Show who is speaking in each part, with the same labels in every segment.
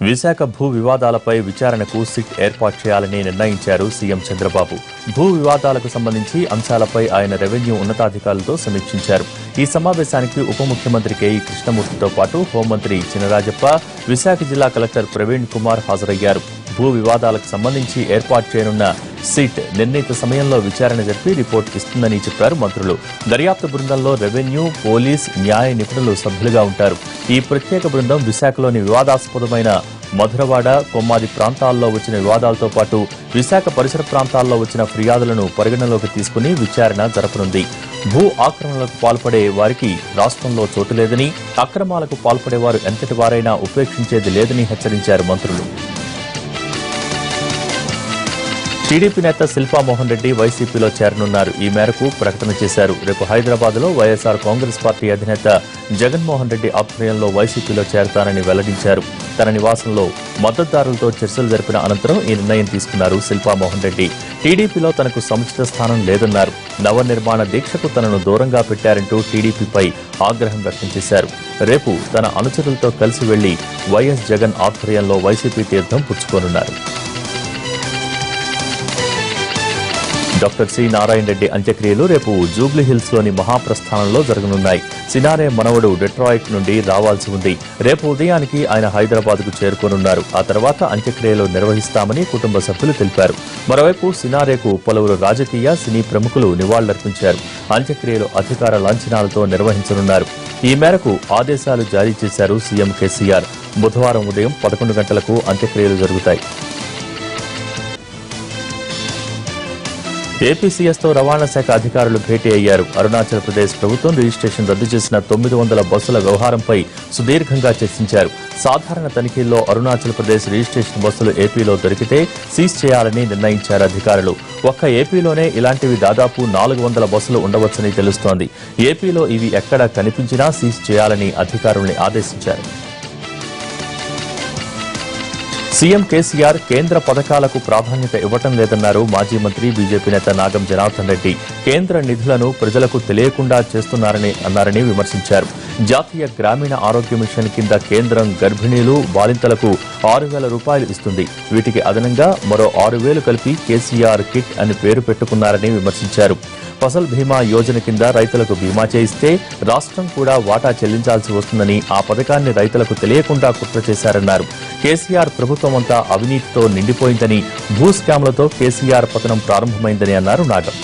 Speaker 1: విశాఖ భూ వివాదాలపై విచారణకు సిట్ ఏర్పాటు చేయాలని నిర్ణయించారు సీఎం చంద్రబాబు. భూ వివాదాలకు సంబంధించి అంశాలపై ఆయన రెవెన్యూ ఉన్నతాధికారులతో సమీక్షించారు. ఈ సమావేశానికి ఉప ముఖ్యమంత్రి కేఈ కృష్ణమూర్తితో పాటు హోంమంత్రి చినరాజప్ప, విశాఖ జిల్లా కలెక్టర్ ప్రవీణ్ కుమార్ హాజరయ్యారు. భూ వివాదాలకు సంబంధించి ఏర్పాటు చేయనున్న సిట్ నిర్ణీత సమయంలో విచారణ జరిపి రిపోర్టు ఇస్తుందని చెప్పారు మంత్రులు. దర్యాప్తు బృందంలో రెవెన్యూ, పోలీస్, న్యాయ నిపుణులు సభ్యులుగా ఉంటారు. ఈ ప్రత్యేక బృందం విశాఖలోని వివాదాస్పదమైన మధురవాడ, కొమ్మాది ప్రాంతాల్లో వచ్చిన వివాదాలతో పాటు విశాఖ పరిసర ప్రాంతాల్లో వచ్చిన ఫిర్యాదులను పరిగణలోకి తీసుకుని విచారణ జరపనుంది. భూ ఆక్రమణలకు పాల్పడే వారికి రాష్ట్రంలో చోటు లేదని, అక్రమాలకు పాల్పడేవారు ఎంతటి వారైనా ఉపేక్షించేది లేదని హెచ్చరించారు మంత్రులు. టీడీపీ నేత శిల్పా మోహన్ రెడ్డి వైసీపీలో చేరనున్నారు. ఈ మేరకు ప్రకటన చేశారు. రేపు హైదరాబాద్లో వైఎస్ఆర్ కాంగ్రెస్ పార్టీ అధినేత జగన్మోహన్ రెడ్డి ఆధ్వర్యంలో వైసీపీలో చేరతానని వెల్లడించారు. తన నివాసంలో మద్దతుదారులతో చర్చలు జరిపిన అనంతరం ఈ నిర్ణయం తీసుకున్నారు శిల్పా మోహన్ రెడ్డి. టీడీపీలో తనకు సముచిత స్థానం లేదన్నారు. నవనిర్మాణ దీక్షకు తనను దూరంగా పెట్టారంటూ టీడీపీపై ఆగ్రహం వ్యక్తం చేశారు. రేపు తన అనుచరులతో కలిసి వెళ్లి వైఎస్ జగన్ ఆధ్వర్యంలో వైసీపీ తీర్థం పుచ్చుకోనున్నారు. డాక్టర్ సి నారాయణ రెడ్డి అంత్యక్రియలు రేపు జూబ్లీహిల్స్ లోని మహాప్రస్థానంలో జరగనున్నాయి. సినారే మనవడు డెట్రాయిట్ నుండి రావాల్సి ఉంది. రేపు ఉదయానికి ఆయన హైదరాబాద్ కు చేరుకోనున్నారు. ఆ తర్వాత అంత్యక్రియలు నిర్వహిస్తామని కుటుంబ సభ్యులు తెలిపారు. మరోవైపు సినారేకు పలువురు రాజకీయ, సినీ ప్రముఖులు నివాళులర్పించారు. అంత్యక్రియలు అధికార లాంఛనాలతో నిర్వహించనున్నారు. ఈ మేరకు ఆదేశాలు జారీ చేశారు సీఎం కేసీఆర్. బుధవారం ఉదయం 11 గంటలకు అంత్యక్రియలు జరుగుతాయి. ఏపీసీఎస్తో రవాణా శాఖ అధికారులు భేటీ అయ్యారు. అరుణాచల్ ప్రదేశ్ ప్రభుత్వం రిజిస్ట్రేషన్ రద్దు చేసిన 900 బస్సుల వ్యవహారంపై సుదీర్ఘంగా చర్చించారు. సాధారణ తనిఖీల్లో అరుణాచల్ ప్రదేశ్ రిజిస్ట్రేషన్ బస్సులు ఏపీలో దొరికితే సీజ్ చేయాలని నిర్ణయించారు అధికారులు. ఒక్క ఏపీలోనే ఇలాంటివి దాదాపు 400 బస్సులు ఉండవచ్చని తెలుస్తోంది. ఏపీలో ఇవి ఎక్కడ కనిపించినా సీజ్ చేయాలని అధికారుల్ని ఆదేశించారు. సీఎం కేసీఆర్ కేంద్ర పథకాలకు ప్రాధాన్యత ఇవ్వటం లేదన్నారు మాజీ మంత్రి, బీజేపీ నేత నాగం జనార్దన్ రెడ్డి. కేంద్ర నిధులను ప్రజలకు తెలియకుండా చేస్తున్నారని విమర్శించారు. జాతీయ గ్రామీణ ఆరోగ్య మిషన్ కింద కేంద్రం గర్భిణీలు, బాలింతలకు 6,000 రూపాయలు ఇస్తుంది. వీటికి అదనంగా మరో 6,000 కలిపి కేసీఆర్ కిట్ అని పేరు పెట్టుకున్నారని విమర్శించారు. ఫసల్ బీమా యోజన కింద రైతులకు బీమా చేయిస్తే రాష్ట్రం కూడా వాటా చెల్లించాల్సి వస్తుందని, ఆ పథకాన్ని రైతులకు తెలియకుండా కుట్ర చేశారన్నారు. కేసీఆర్ ప్రభుత్వం అంతా అవినీతితో నిండిపోయిందని, భూ స్కామ్లతో కేసీఆర్ పతనం ప్రారంభమైందని అన్నారు నాగం.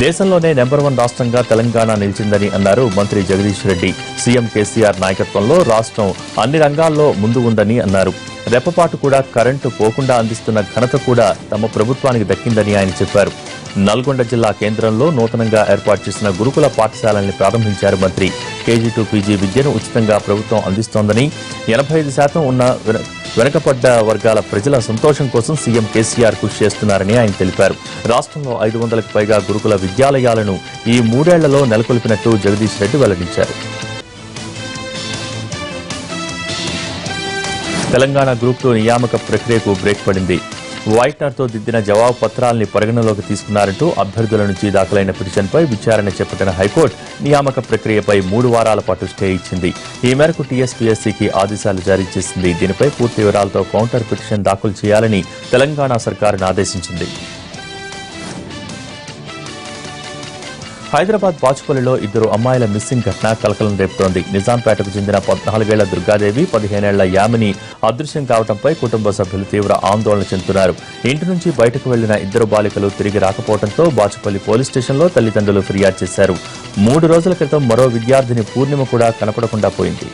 Speaker 1: దేశంలోనే నెంబర్ 1 రాష్ట్రంగా తెలంగాణ నిలిచిందని అన్నారు మంత్రి జగదీష్ రెడ్డి. సీఎం కేసీఆర్ నాయకత్వంలో రాష్ట్రం అన్ని రంగాల్లో ముందు ఉందని అన్నారు. రెప్పపాటు కూడా కరెంటు పోకుండా అందిస్తున్న ఘనత కూడా తమ ప్రభుత్వానికి దక్కిందని ఆయన చెప్పారు. నల్గొండ జిల్లా కేంద్రంలో నూతనంగా ఏర్పాటు చేసిన గురుకుల పాఠశాలని ప్రారంభించారు మంత్రి. కేజీ టు పీజీ విద్యను ఉచితంగా ప్రభుత్వం అందిస్తోందని, 85% ఉన్న వెనుకబడ్డ వర్గాల ప్రజల సంతోషం కోసం సీఎం కేసీఆర్ కృషి చేస్తున్నారని ఆయన తెలిపారు. రాష్ట్రంలో 500కు పైగా గురుకుల విద్యాలయాలను ఈ 3 ఏళ్లలో నెలకొల్పినట్టు జగదీష్ రెడ్డి వెల్లడించారు. తెలంగాణ గ్రూప్ 2 నియామక ప్రక్రియకు బ్రేక్ పడింది. వైట్నర్తో దిద్దిన జవాబు పత్రాల్ని పరిగణలోకి తీసుకున్నారంటూ అభ్యర్థుల నుంచి దాఖలైన పిటిషన్పై విచారణ చేపట్టిన హైకోర్టు నియామక ప్రక్రియపై 3 వారాల పాటు స్టే ఇచ్చింది. ఈ మేరకు టీఎస్పీఎస్సీకి ఆదేశాలు జారీ చేసింది. దీనిపై పూర్తి వివరాలతో కౌంటర్ పిటిషన్ దాఖలు చేయాలని తెలంగాణ సర్కారును ఆదేశించింది. హైదరాబాద్ బాచుపల్లిలో 2 అమ్మాయిల మిస్సింగ్ ఘటన కలకలం రేపుతోంది. నిజాంపేటకు చెందిన 14 ఏళ్ల దుర్గాదేవి, 15 ఏళ్ల యామిని అదృశ్యం కావడంపై కుటుంబ సభ్యులు తీవ్ర ఆందోళన చెందుతున్నారు. ఇంటి నుంచి బయటకు వెళ్లిన 2 బాలికలు తిరిగి రాకపోవడంతో బాచుపల్లి పోలీస్ స్టేషన్లో తల్లిదండ్రులు ఫిర్యాదు చేశారు. 3 రోజుల క్రితం మరో విద్యార్థిని పూర్ణిమ కూడా కనపడకుండా పోయింది.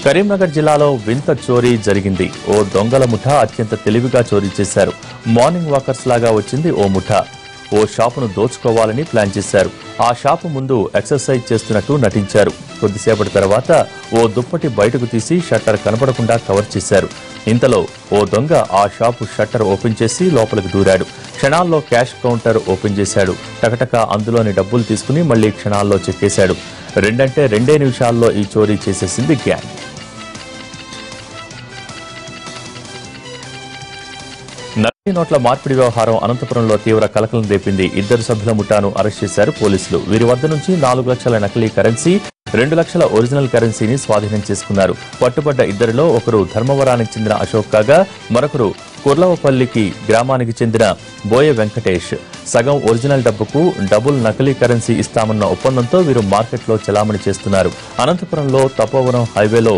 Speaker 1: కరీంనగర్ జిల్లాలో వింత చోరీ జరిగింది. ఓ దొంగల ముఠా అత్యంత తెలివిగా చోరీ చేశారు. మార్నింగ్ వాకర్స్ లాగా వచ్చింది ఓ ముఠా. ఓ షాపును దోచుకోవాలని ప్లాన్ చేశారు. ఆ షాపు ముందు ఎక్సర్సైజ్ చేస్తున్నట్టు నటించారు. కొద్దిసేపటి తర్వాత ఓ దుప్పటి బయటకు తీసి షట్టర్ కనపడకుండా కవర్ చేశారు. ఇంతలో ఓ దొంగ ఆ షాపు షట్టర్ ఓపెన్ చేసి లోపలికి దూరాడు. క్షణాల్లో క్యాష్ కౌంటర్ ఓపెన్ చేశాడు. టకటక అందులోని డబ్బులు తీసుకుని మళ్లీ క్షణాల్లో చెక్కేశాడు. 2 నిమిషాల్లో ఈ చోరీ చేసేసింది గ్యాంగ్. నోట్ల మార్పిడి వ్యవహారం అనంతపురంలో తీవ్ర కలకలం రేపింది. 2 సభ్యుల ముఠాను అరెస్ట్ చేశారు పోలీసులు. వీరి వద్ద నుంచి 4 లక్షల నకిలీ కరెన్సీ, 2 లక్షల ఒరిజినల్ కరెన్సీని స్వాధీనం చేసుకున్నారు. పట్టుబడ్డ ఇద్దరిలో ఒకరు ధర్మవరానికి చెందిన అశోక్ కాగా మరొకరు కుర్లవపల్లికి గ్రామానికి చెందిన బోయ వెంకటేష్. సగం ఒరిజినల్ డబ్బుకు డబుల్ నకిలీ కరెన్సీ ఇస్తామన్న ఒప్పందంతో వీరు మార్కెట్లో చెలామణి చేస్తున్నారు. అనంతపురంలో తపోవనం హైవేలో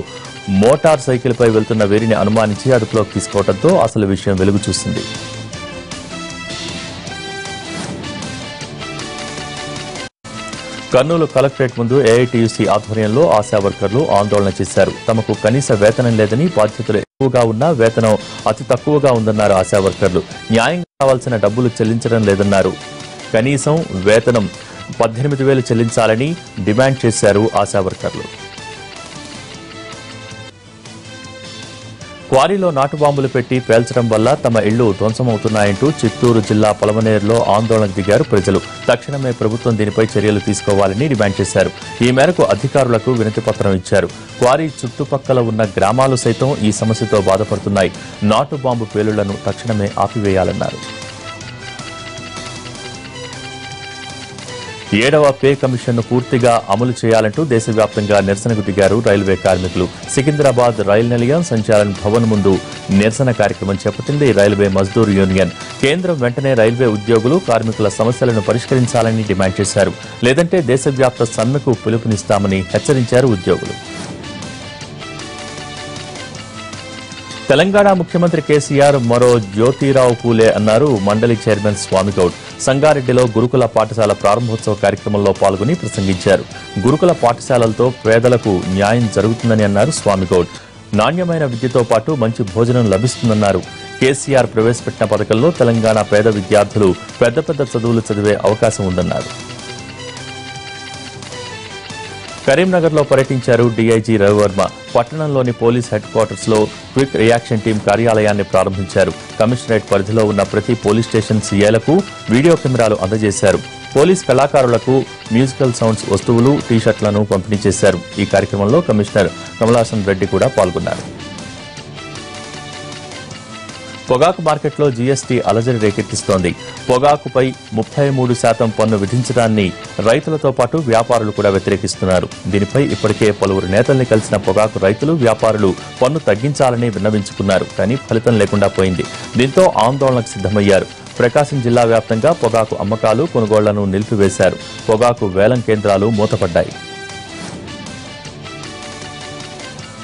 Speaker 1: మోటార్ సైకిల్పై వెళ్తున్న వీరిని అనుమానించి అదుపులోకి తీసుకోవడంతో అసలు విషయం వెలుగు చూసింది. కర్నూలు కలెక్టరేట్ ముందు ఏఐటీయూసీ ఆధ్వర్యంలో ఆశా వర్కర్లు ఆందోళన చేశారు. తమకు కనీస వేతనం లేదని, బాధ్యతలు ఎక్కువగా ఉన్నా వేతనం అతి తక్కువగా ఉందన్నారు ఆశా వర్కర్లు. న్యాయంగా కావాల్సిన డబ్బులు చెల్లించడం లేదన్నారు. కనీసం వేతనం 18,000 చెల్లించాలని డిమాండ్ చేశారు ఆశా వర్కర్లు. క్వారీలో నాటు బాంబులు పెట్టి పేల్చడం వల్ల తమ ఇళ్లు ధ్వంసమవుతున్నాయంటూ చిత్తూరు జిల్లా పొలమనేరులో ఆందోళనకు దిగారు ప్రజలు. తక్షణమే ప్రభుత్వం దీనిపై చర్యలు తీసుకోవాలని డిమాండ్ చేశారు. ఈ మేరకు అధికారులకు వినతిపత్రం ఇచ్చారు. క్వారీ చుట్టుపక్కల ఉన్న గ్రామాలు సైతం ఈ సమస్యతో బాధపడుతున్నాయి. నాటు బాంబు పేలుళ్లను తక్షణమే ఆపివేయాలన్నారు. 7వ పే కమిషన్ను పూర్తిగా అమలు చేయాలంటూ దేశవ్యాప్తంగా నిరసనకు దిగారు రైల్వే కార్మికులు. సికింద్రాబాద్ రైల్ నిలయం సంచాలన్ భవన్ ముందు నిరసన కార్యక్రమం చేపట్టింది రైల్వే మజ్దూర్ యూనియన్. కేంద్రం వెంటనే రైల్వే ఉద్యోగులు, కార్మికుల సమస్యలను పరిష్కరించాలని డిమాండ్ చేశారు. లేదంటే దేశవ్యాప్త సమ్మెకు పిలుపునిస్తామని హెచ్చరించారు ఉద్యోగులు. తెలంగాణ ముఖ్యమంత్రి కేసీఆర్ మరో జ్యోతిరావు పూలే అన్నారు మండలి చైర్మన్ స్వామిగౌడ్. సంగారెడ్డిలో గురుకుల పాఠశాల ప్రారంభోత్సవ కార్యక్రమంలో పాల్గొని ప్రసంగించారు. గురుకుల పాఠశాలలతో పేదలకు న్యాయం జరుగుతుందని అన్నారు స్వామిగౌడ్. నాణ్యమైన విద్యతో పాటు మంచి భోజనం లభిస్తుందన్నారు. కేసీఆర్ ప్రవేశపెట్టిన పథకంలో తెలంగాణ పేద విద్యార్థులు పెద్ద పెద్ద చదువులు చదివే అవకాశం ఉందన్నారు. కరీంనగర్లో పర్యటించారు డీఐజీ రవివర్మ. పట్టణంలోని పోలీస్ హెడ్ క్వార్టర్స్ లో క్విక్ రియాక్షన్ టీం కార్యాలయాన్ని ప్రారంభించారు. కమిషనరేట్ పరిధిలో ఉన్న ప్రతి పోలీస్ స్టేషన్ సీఏలకు వీడియో కెమెరాలు అందజేశారు. పోలీస్ కళాకారులకు మ్యూజికల్ సౌండ్స్ వస్తువులు, టీషర్ట్లను పంపిణీ చేశారు. ఈ కార్యక్రమంలో కమిషనర్ కమలాసన్ రెడ్డి కూడా పాల్గొన్నారు. పొగాకు మార్కెట్లో జీఎస్టీ అలజడి రేకెత్తిస్తోంది. పొగాకుపై 33% పన్ను విధించడాన్ని రైతులతో పాటు వ్యాపారులు కూడా వ్యతిరేకిస్తున్నారు. దీనిపై ఇప్పటికే పలువురు నేతల్ని కలిసిన పొగాకు రైతులు, వ్యాపారులు పన్ను తగ్గించాలని విన్నవించుకున్నారు. కానీ ఫలితం లేకుండా పోయింది. దీంతో ఆందోళనకు సిద్ధమయ్యారు. ప్రకాశం జిల్లా వ్యాప్తంగా పొగాకు అమ్మకాలు, కొనుగోళ్లను నిలిపివేశారు. పొగాకు వేలం కేంద్రాలు మూతపడ్డాయి.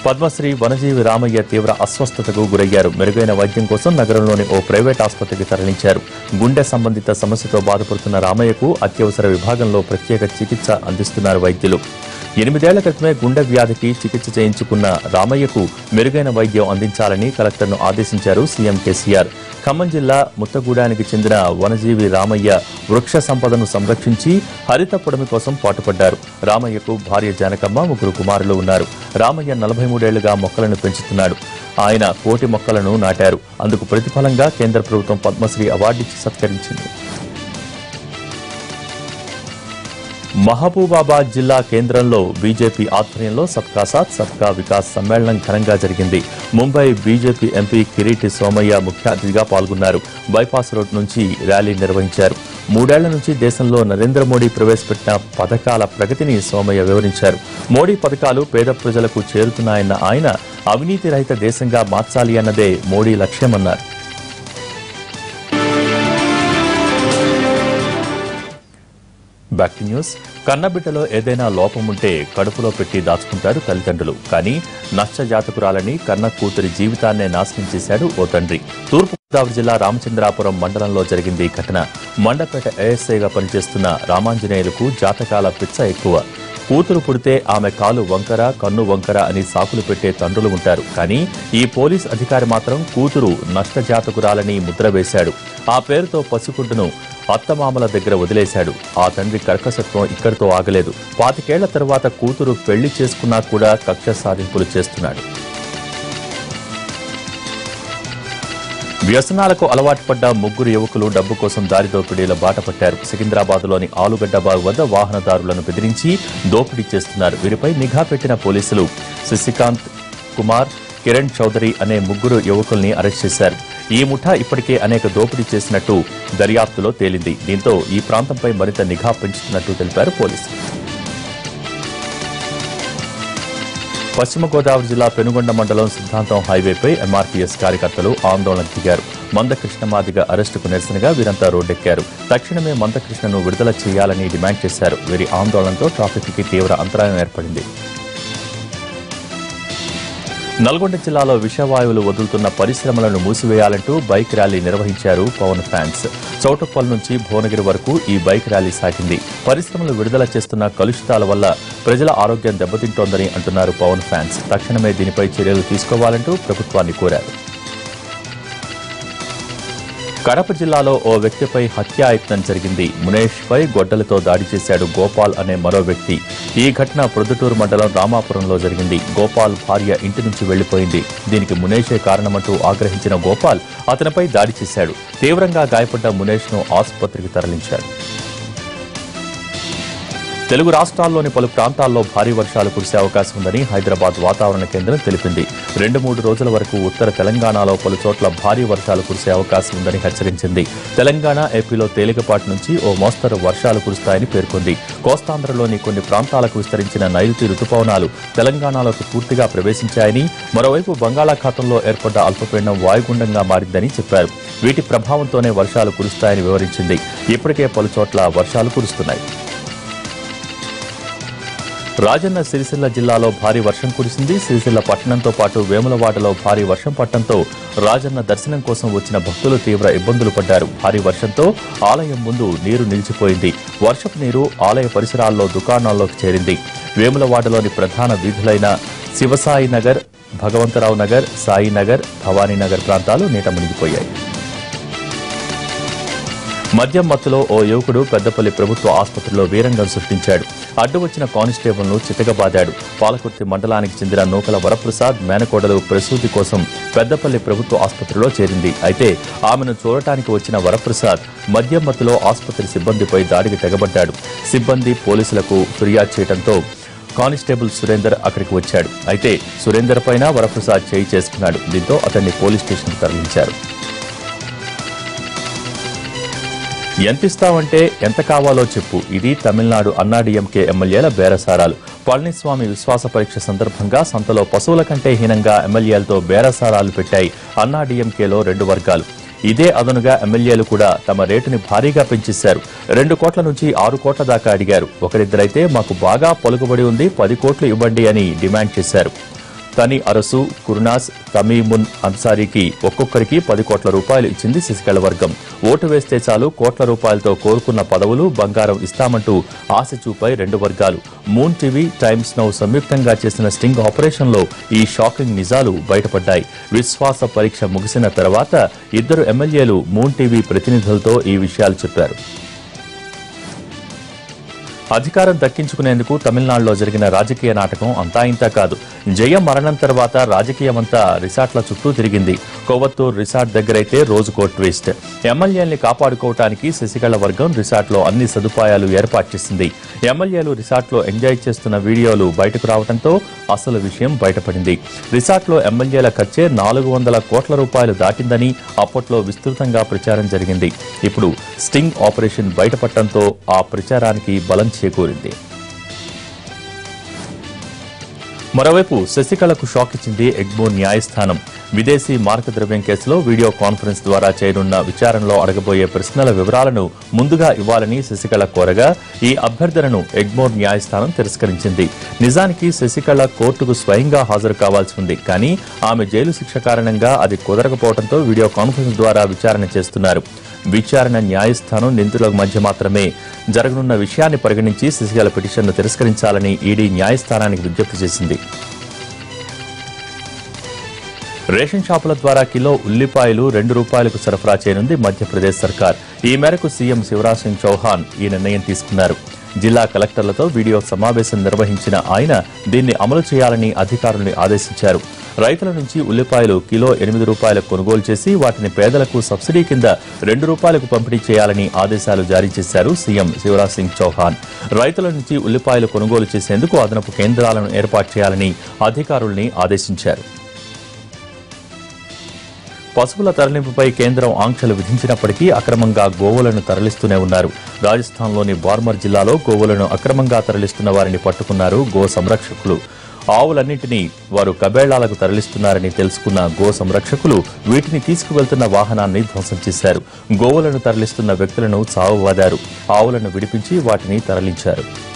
Speaker 1: పద్మశ్రీ వనజీవి రామయ్య తీవ్ర అస్వస్థతకు గురయ్యారు. మెరుగైన వైద్యం కోసం నగరంలోని ఓ ప్రైవేట్ ఆసుపత్రికి తరలించారు. గుండె సంబంధిత సమస్యతో బాధపడుతున్న రామయ్యకు అత్యవసర విభాగంలో ప్రత్యేక చికిత్స అందిస్తున్నారు వైద్యులు. 8 ఏళ్ల క్రితమే గుండె వ్యాధికి చికిత్స చేయించుకున్న రామయ్యకు మెరుగైన వైద్యం అందించాలని కలెక్టర్ను ఆదేశించారు సీఎం కేసీఆర్. ఖమ్మం జిల్లా ముత్తగూడానికి చెందిన వనజీవి రామయ్య వృక్ష సంపదను సంరక్షించి హరిత పొడమి కోసం పాటుపడ్డారు. రామయ్యకు భార్య జానకమ్మ, 3 కుమారులు ఉన్నారు. రామయ్య 43 ఏళ్లుగా మొక్కలను పెంచుతున్నాడు. ఆయన 1 కోటి మొక్కలను నాటారు. అందుకు ప్రతిఫలంగా కేంద్ర ప్రభుత్వం పద్మశ్రీ అవార్డిచ్చి సత్కరించింది. మహబూబాబాద్ జిల్లా కేంద్రంలో బీజేపీ ఆధ్వర్యంలో సబ్కా సాత్ సబ్కా వికాస్ సమ్మేళనం ఘనంగా జరిగింది. ముంబై బీజేపీ ఎంపీ కిరీటి సోమయ్య ముఖ్య అతిథిగా పాల్గొన్నారు. బైపాస్ రోడ్ నుంచి ర్యాలీ నిర్వహించారు. 3 ఏళ్ల నుంచి దేశంలో నరేంద్ర మోడీ ప్రవేశపెట్టిన పథకాల ప్రగతిని సోమయ్య వివరించారు. మోడీ పథకాలు పేద ప్రజలకు చేరుతున్నాయన్న ఆయన అవినీతి రహిత దేశంగా మార్చాలి అన్నదే మోడీ లక్ష్యమన్నారు. Back to news. కన్నబిడ్డలో ఏదైనా లోపం ఉంటే కడుపులో పెట్టి దాచుకుంటారు తల్లిదండ్రులు. కానీ నష్టజాతకురాలని కన్న కూతురి జీవితాన్నే నాశనం చేశాడు ఓ తండ్రి. తూర్పుగోదావరి జిల్లా రామచంద్రాపురం మండలంలో జరిగింది ఈ ఘటన. మండపేట ఏఎస్ఐగా పనిచేస్తున్న రామాంజనేయులకు జాతకాల పిచ్చ ఎక్కువ. కూతురు పుడితే ఆమె కాలు వంకర, కన్ను వంకర అని సాకులు పెట్టే తండ్రులు ఉంటారు. కానీ ఈ పోలీస్ అధికారి మాత్రం కూతురు నష్టజాతకురాలని ముద్ర వేశాడు. ఆ పేరుతో పసిగుడ్డును అత్తమామల దగ్గర వదిలేశాడు. ఆ తండ్రి కర్కశత్వం ఇక్కడితో ఆగలేదు. 25 ఏళ్ల తర్వాత కూతురు పెళ్లి చేసుకున్నా కూడా కక్ష సాధింపులు చేస్తున్నాడు. వ్యసనాలకు అలవాటు పడ్డ 3 యువకులు డబ్బు కోసం దారి దోపిడీల బాట పట్టారు. సికింద్రాబాద్లోని ఆలుగడ్డబాగ్ వద్ద వాహనదారులను బెదిరించి దోపిడీ చేస్తున్నారు. వీరిపై నిఘా పెట్టిన పోలీసులు శశికాంత్ కుమార్, కిరణ్ చౌదరి అనే 3 యువకుల్ని అరెస్ట్ చేశారు. ఈ ముఠా ఇప్పటికే అనేక దోపిడీ చేసినట్టు దర్యాప్తులో తేలింది. దీంతో ఈ ప్రాంతంపై మరింత నిఘా పెంచుతున్నట్టు తెలిపారు పోలీసులు. పశ్చిమ గోదావరి జిల్లా పెనుగొండ మండలం సిద్ధాంతం హైవేపై ఎంఆర్పీఎస్ కార్యకర్తలు ఆందోళనకు దిగారు. మందకృష్ణమాదిగ అరెస్టుకు నిరసనగా వీరంతా రోడ్డెక్కారు. తక్షణమే మందకృష్ణను విడుదల చేయాలని డిమాండ్ చేశారు. వీరి ఆందోళనతో ట్రాఫిక్కి తీవ్ర అంతరాయం ఏర్పడింది. నల్గొండ జిల్లాలో విషవాయువులు వదులుతున్న పరిశ్రమలను మూసివేయాలంటూ బైక్ ర్యాలీ నిర్వహించారు పవన్ ఫ్యాన్స్. చౌటుప్పల్ నుంచి భువనగిరి వరకు ఈ బైక్ ర్యాలీ సాగింది. పరిశ్రమలు విడుదల చేస్తున్న కలుషితాల వల్ల ప్రజల ఆరోగ్యం దెబ్బతింటోందని అంటున్నారు పవన్ ఫ్యాన్స్. తక్షణమే దీనిపై చర్యలు తీసుకోవాలంటూ ప్రభుత్వాన్ని కోరారు. కడప జిల్లాలో ఓ వ్యక్తిపై హత్యాయత్నం జరిగింది. మునేష్ పై గొడ్డలతో దాడి చేశాడు గోపాల్ అనే మరో వ్యక్తి. ఈ ఘటన ప్రొద్దుటూరు మండలం రామాపురంలో జరిగింది. గోపాల్ భార్య ఇంటి నుంచి వెళ్లిపోయింది. దీనికి మునేషే కారణమంటూ ఆగ్రహించిన గోపాల్ అతనిపై దాడి చేశాడు. తీవ్రంగా గాయపడ్డ మునేష్ ను ఆసుపత్రికి తరలించారు. తెలుగు రాష్ట్రాల్లోని పలు ప్రాంతాల్లో భారీ వర్షాలు కురిసే అవకాశం ఉందని హైదరాబాద్ వాతావరణ కేంద్రం తెలిపింది. 2-3 రోజుల వరకు ఉత్తర తెలంగాణలో పలు చోట్ల భారీ వర్షాలు కురిసే అవకాశం ఉందని హెచ్చరించింది. తెలంగాణ, ఏపీలో తేలికపాటి నుంచి ఓ మోస్తరు వర్షాలు కురుస్తాయని పేర్కొంది. కోస్తాంధ్రలోని కొన్ని ప్రాంతాలకు విస్తరించిన నైరుతి రుతుపవనాలు తెలంగాణలోకి పూర్తిగా ప్రవేశించాయని, మరోవైపు బంగాళాఖాతంలో ఏర్పడ్డ అల్పపీడనం వాయుగుండంగా మారిందని చెప్పారు. వీటి ప్రభావంతోనే వర్షాలు కురుస్తాయని వివరించింది. ఇప్పటికే పలు చోట్ల వర్షాలు కురుస్తున్నాయి. రాజన్న సిరిసిల్ల జిల్లాలో భారీ వర్షం కురిసింది. సిరిసిల్ల పట్టణంతో పాటు వేములవాడలో భారీ వర్షం పడటంతో రాజన్న దర్శనం కోసం వచ్చిన భక్తులు తీవ్ర ఇబ్బందులు పడ్డారు. భారీ వర్షంతో ఆలయం ముందు నీరు నిలిచిపోయింది. వర్షపు నీరు ఆలయ పరిసరాల్లో దుకాణాల్లోకి చేరింది. వేములవాడలోని ప్రధాన వీధులైన శివసాయి నగర్, భగవంతరావు నగర్, సాయి నగర్, భవానీ నగర్ ప్రాంతాలు నీట మునిగిపోయాయి. మద్యం మత్తులో ఓ యువకుడు పెద్దపల్లి ప్రభుత్వ ఆసుపత్రిలో వీరంగం సృష్టించాడు. అడ్డు వచ్చిన కానిస్టేబుల్ ను చితకబాదాడు. పాలకుర్తి మండలానికి చెందిన నూకల వరప్రసాద్ మేనకోడలు ప్రసూతి కోసం పెద్దపల్లి ప్రభుత్వ ఆసుపత్రిలో చేరింది. అయితే ఆమెను చూడటానికి వచ్చిన వరప్రసాద్ మద్యం మత్తులో ఆసుపత్రి సిబ్బందిపై దాడికి తెగబడ్డాడు. సిబ్బంది పోలీసులకు ఫిర్యాదు చేయడంతో కానిస్టేబుల్ సురేందర్ అక్కడికి వచ్చాడు. అయితే సురేందర్ పైన వరప్రసాద్ చేయి చేసుకున్నాడు. దీంతో అతన్ని పోలీస్ స్టేషన్కు తరలించారు. ఎంతిస్తావంటే ఎంత కావాలో చెప్పు, ఇది తమిళనాడు అన్నాడీఎంకే ఎమ్మెల్యేల బేరసారాలు. పళనిస్వామి విశ్వాస పరీక్ష సందర్భంగా సంతలో పశువుల కంటే హీనంగా ఎమ్మెల్యేలతో బేరసారాలు పెట్టాయి అన్నాడీఎంకేలో 2 వర్గాలు. ఇదే అదనుగా ఎమ్మెల్యేలు కూడా తమ రేటుని భారీగా పెంచేశారు. 2 కోట్ల నుంచి 6 కోట్ల దాకా అడిగారు. ఒకరిద్దరైతే మాకు బాగా పలుకుబడి ఉంది, 10 కోట్లు ఇవ్వండి అని డిమాండ్ చేశారు. తని అరసు, కుర్నాస్, తమీమున్ అన్సారీకి ఒక్కొక్కరికి 10 కోట్ల రూపాయలు ఇచ్చింది శశికళ వర్గం. ఓటు వేస్తే చాలు కోట్ల రూపాయలతో కోరుకున్న పదవులు, బంగారం ఇస్తామంటూ ఆశ చూపాయి 2 వర్గాలు. మూన్ టీవీ, టైమ్స్ నౌ సంయుక్తంగా చేసిన స్టింగ్ ఆపరేషన్లో ఈ షాకింగ్ నిజాలు బయటపడ్డాయి. విశ్వాస పరీక్ష ముగిసిన తర్వాత 2 ఎమ్మెల్యేలు మూన్ టీవీ ప్రతినిధులతో ఈ విషయాలు చెప్పారు. అధికారం దక్కించుకునేందుకు తమిళనాడులో జరిగిన రాజకీయ నాటకం అంతా ఇంతా కాదు. జయం మరణం తర్వాత రాజకీయమంతా రిసార్ట్ల చుట్టూ తిరిగింది. కొవ్వత్తూరు రిసార్ట్ దగ్గరైతే రోజుకో ట్విస్ట్. ఎమ్మెల్యేల్ని కాపాడుకోవటానికి శశికళ వర్గం రిసార్ట్లో అన్ని సదుపాయాలు ఏర్పాటు చేసింది. ఎమ్మెల్యేలు రిసార్ట్లో ఎంజాయ్ చేస్తున్న వీడియోలు బయటకు రావడంతో అసలు విషయం బయటపడింది. రిసార్ట్లో ఎమ్మెల్యేల ఖర్చే 400 కోట్ల రూపాయలు దాటిందని అప్పట్లో విస్తృతంగా ప్రచారం జరిగింది. ఇప్పుడు స్టింగ్ ఆపరేషన్ బయటపడటంతో ఆ ప్రచారానికి బలం చేకూరింది. మరోవైపు శశికళకు షాక్ ఇచ్చింది ఎగ్మోర్ న్యాయస్థానం. విదేశీ మార్గద్రవ్యం కేసులో వీడియో కాన్ఫరెన్స్ ద్వారా చేయనున్న విచారణలో అడగబోయే ప్రశ్నల వివరాలను ముందుగా ఇవ్వాలని శశికళ కోరగా ఈ అభ్యర్థనను ఎగ్మోర్ న్యాయస్థానం తిరస్కరించింది. నిజానికి శశికళ కోర్టుకు స్వయంగా హాజరు కావాల్సి ఉంది. కానీ ఆమె జైలు శిక్ష కారణంగా అది కుదరకపోవడంతో వీడియో కాన్ఫరెన్స్ ద్వారా విచారణ చేస్తున్నారు. విచారణ న్యాయస్థానం నిందితుల మధ్య మాత్రమే జరగనున్న విషయాన్ని పరిగణించి శశికళ పిటిషన్ను తిరస్కరించాలని ఈడీ న్యాయస్థానానికి విజ్ఞప్తి చేసింది. రేషన్ షాపుల ద్వారా కిలో ఉల్లిపాయలు 2 రూపాయలకు సరఫరా చేయనుంది మధ్యప్రదేశ్ సర్కార్. ఈ మేరకు సీఎం శివరాజ్ సింగ్ చౌహాన్ ఈ నిర్ణయం తీసుకున్నారు. జిల్లా కలెక్టర్లతో వీడియో సమావేశం నిర్వహించిన ఆయన దీన్ని అమలు చేయాలని అధికారుల్ని ఆదేశించారు. రైతుల నుంచి ఉల్లిపాయలు కిలో 8 రూపాయలకు కొనుగోలు చేసి వాటిని పేదలకు సబ్సిడీ కింద 2 రూపాయలకు పంపిణీ చేయాలని ఆదేశాలు జారీ చేశారు సీఎం శివరాజ్ సింగ్ చౌహాన్. రైతుల నుంచి ఉల్లిపాయలు కొనుగోలు చేసేందుకు అదనపు కేంద్రాలను ఏర్పాటు చేయాలని అధికారుల్ని ఆదేశించారు. పశువుల తరలింపుపై కేంద్రం ఆంక్షలు విధించినప్పటికీ అక్రమంగా గోవులను తరలిస్తూనే ఉన్నారు. రాజస్థాన్లోని బార్మర్ జిల్లాలో గోవులను అక్రమంగా తరలిస్తున్న వారిని పట్టుకున్నారు గో సంరక్షకులు. ఆవులన్నింటినీ వారు కబేళాలకు తరలిస్తున్నారని తెలుసుకున్న గో సంరక్షకులు వీటిని తీసుకువెళ్తున్న వాహనాన్ని ధ్వంసం చేశారు. గోవులను తరలిస్తున్న వ్యక్తులను చావువాదారు. ఆవులను విడిపించి వాటిని తరలించారు.